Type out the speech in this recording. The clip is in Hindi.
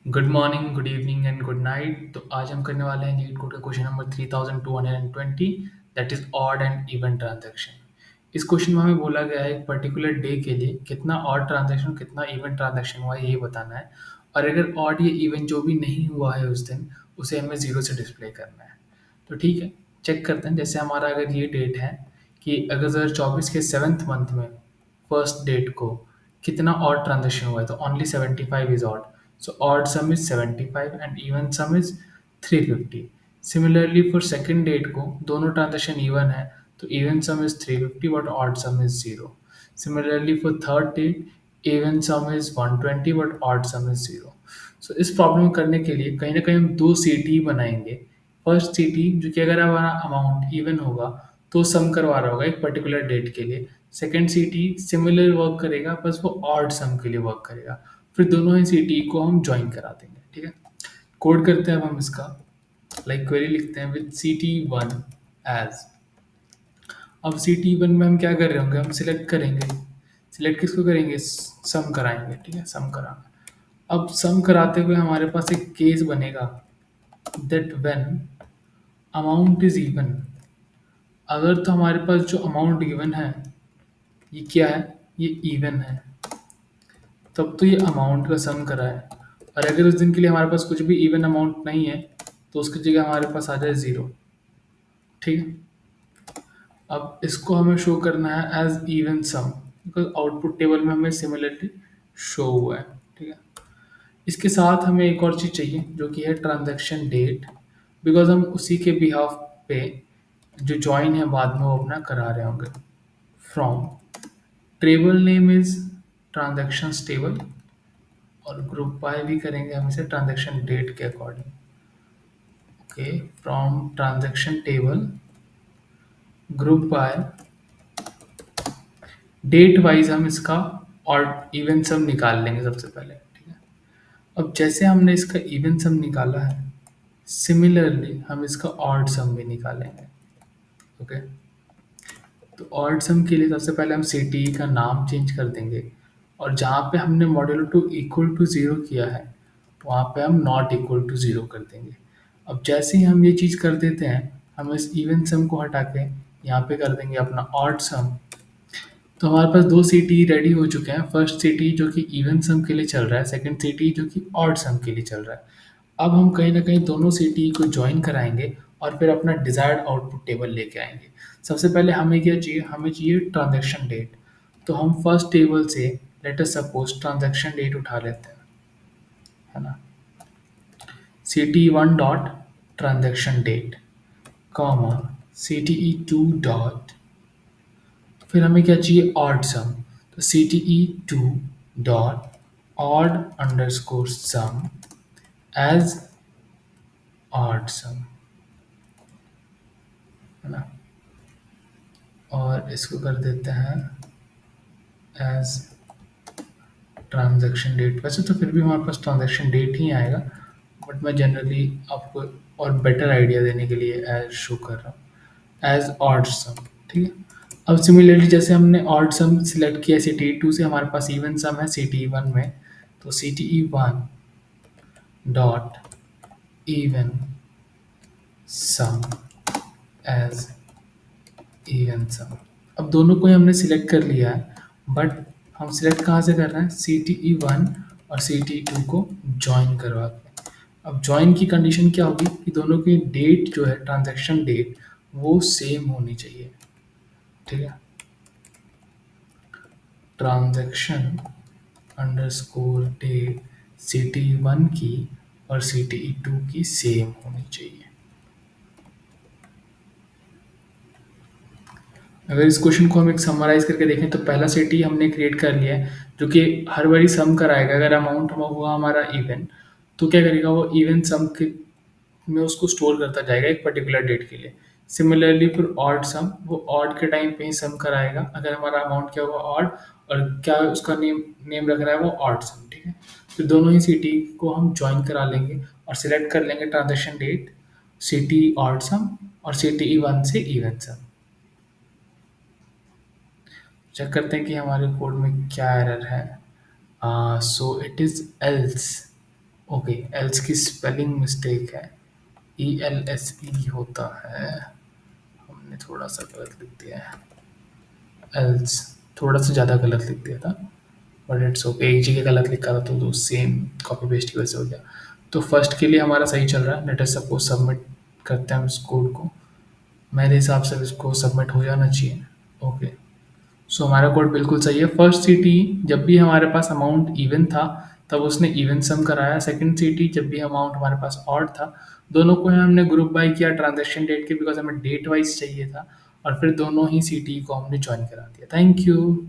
Good morning, good evening and good night. तो आज हम करने वाले हैं नीट कोड का question number 3220, that is odd and even transaction. इस क्वेश्चन में हमें बोला गया है एक पर्टिकुलर डे के लिए कितना ऑड ट्रांजैक्शन कितना इवन ट्रांजैक्शन हुआ है यही बताना है। और अगर ऑड या इवन जो भी नहीं हुआ है उस दिन उसे हमें जीरो से डिस्प्ले करना है। तो ठीक है, चेक करते हैं। जैसे हमारा अगर ये डेट है कि अगर 2024 के 7th मंथ में फर्स्ट डेट को कितना ऑड ट्रांजेक्शन हुआ है, तो only 75 is odd. So odd sum is 75 and even sum is 350। Similarly for second date को दोनों ट्रांजेक्शन इवन है, तो even sum is 350 but odd sum is 0। Similarly for third date even sum is 120 but odd sum is 0। So इस प्रॉब्लम को करने के लिए कहीं ना कहीं हम दो सी बनाएंगे। फर्स्ट सी जो कि अगर हमारा अमाउंट इवन होगा तो सम करवा रहा होगा एक पर्टिकुलर डेट के लिए। सेकेंड सीटी सिमिलर वर्क करेगा, बस वो ऑड सम के लिए वर्क करेगा। फिर दोनों ही सीटी को हम ज्वाइन करा देंगे। ठीक है, कोड करते हैं अब हम इसका। लाइक क्वेरी लिखते हैं with C T one as. अब सी टी वन में हम क्या कर रहे होंगे, हम सिलेक्ट करेंगे। सिलेक्ट किसको करेंगे, सम कराएंगे। ठीक है, सम कराना। अब सम कराते हुए हमारे पास एक केस बनेगा that when amount is even. अगर तो हमारे पास जो अमाउंट गिवन है ये क्या है, ये इवन है, तब तो ये अमाउंट का सम करा है। और अगर उस दिन के लिए हमारे पास कुछ भी इवन अमाउंट नहीं है तो उसकी जगह हमारे पास आ जाए ज़ीरो। ठीक है, अब इसको हमें शो करना है as even sum, because output table में हमें सिमिलरिटी शो हुआ है। ठीक है, इसके साथ हमें एक और चीज़ चाहिए जो कि है ट्रांजैक्शन डेट, बिकॉज हम उसी के बिहाफ पे जो ज्वाइन है बाद में वो अपना करा रहे होंगे। From table name is transaction table, और ग्रुप बाय भी करेंगे हम इसे ट्रांजैक्शन डेट के according. Okay, from transaction table group by date wise हम इसका और इवन सम निकाल लेंगे सबसे पहले। ठीक है, अब जैसे हमने इसका इवन सम निकाला है सिमिलरली हम इसका ऑड सम भी निकालेंगे। ओके, तो ऑड सम के लिए सबसे पहले हम सी का नाम चेंज कर देंगे, और जहाँ पे हमने modulo two equal to zero किया है वहाँ पे हम नॉट इक्वल टू ज़ीरो कर देंगे। अब जैसे ही हम ये चीज़ कर देते हैं, हम इस इवन सम को हटा के यहाँ पे कर देंगे अपना ऑड सम। तो हमारे पास दो सी रेडी हो चुके हैं। फर्स्ट सी जो कि इवन सम के लिए चल रहा है, सेकंड सी जो कि ऑड सम के लिए चल रहा है। अब हम कहीं ना कहीं दोनों सी को ज्वाइन कराएंगे और फिर अपना डिजायर्ड आउटपुट टेबल लेके आएंगे। सबसे पहले हमें क्या चाहिए, हमें चाहिए ट्रांजैक्शन डेट। तो हम फर्स्ट टेबल से let us suppose transaction date उठा लेते हैं, है ना। C T one dot transaction date comma C T E two dot, फिर हमें क्या चाहिए, ऑड सम। तो C T E two dot odd underscore sum as odd sum, है ना। और इसको कर देते हैं एज ट्रांजैक्शन डेट। वैसे तो फिर भी हमारे पास ट्रांजैक्शन डेट ही आएगा, बट मैं जनरली आपको और बेटर आइडिया देने के लिए एज शो कर रहा हूँ एज ऑड सम। ठीक है, अब सिमिलरली जैसे हमने ऑड सम सिलेक्ट किया सी टी टू से, हमारे पास इवन सम है सी टी वन में। तो C T E one dot even sum as even sum. अब दोनों को ही हमने सिलेक्ट कर लिया है, बट हम सिलेक्ट कहाँ से कर रहे हैं, सी टी ई वन और सी टी टू को ज्वाइन करवा के। अब ज्वाइन की कंडीशन क्या होगी कि दोनों की डेट जो है ट्रांजैक्शन डेट वो सेम होनी चाहिए। ठीक है, transaction underscore date C T one की और सी टी टू की सेम होनी चाहिए। अगर इस क्वेश्चन को हम एक समराइज करके देखें तो पहला सिटी हमने क्रिएट कर लिया है जो कि हर बारी सम कराएगा। अगर अमाउंट हुआ हमारा इवन, तो क्या करेगा वो इवन सम के में उसको स्टोर करता जाएगा एक पर्टिकुलर डेट के लिए। सिमिलरली फिर ऑड सम, वो ऑड के टाइम पे ही सम कराएगा अगर हमारा अमाउंट क्या हुआ ऑड, और क्या उसका नेम नेम रख रहा है वो ऑड सम। ठीक है, फिर दोनों ही सिटी को हम ज्वाइन करा लेंगे और सिलेक्ट कर लेंगे ट्रांजेक्शन डेट सिटी ऑड सम और सिटी वन से इवन सम। चेक करते हैं कि हमारे कोड में क्या एरर है। So it is else okay, else की स्पेलिंग मिस्टेक है, ELSE होता है, हमने थोड़ा सा गलत लिख दिया है। एल्स थोड़ा सा ज़्यादा गलत लिख दिया था, बट इट्स ओके, एक जगह गलत लिखा था तो सेम कॉपी पेस्ट की वजह से हो गया। तो फर्स्ट के लिए हमारा सही चल रहा है, लेट अस सपोज सबमिट करते हैं हम इस कोड को। मेरे हिसाब से इसको सबमिट हो जाना चाहिए। ओके, सो हमारा कोड बिल्कुल सही है। फर्स्ट सीटी जब भी हमारे पास अमाउंट इवन था तब उसने इवन सम कराया, सेकंड सीटी जब भी अमाउंट हमारे पास ऑड था, दोनों को हमने ग्रुप बाय किया ट्रांजैक्शन डेट के, बिकॉज हमें डेट वाइज चाहिए था, और फिर दोनों ही सीटी को हमने ज्वाइन करा दिया। Thank you.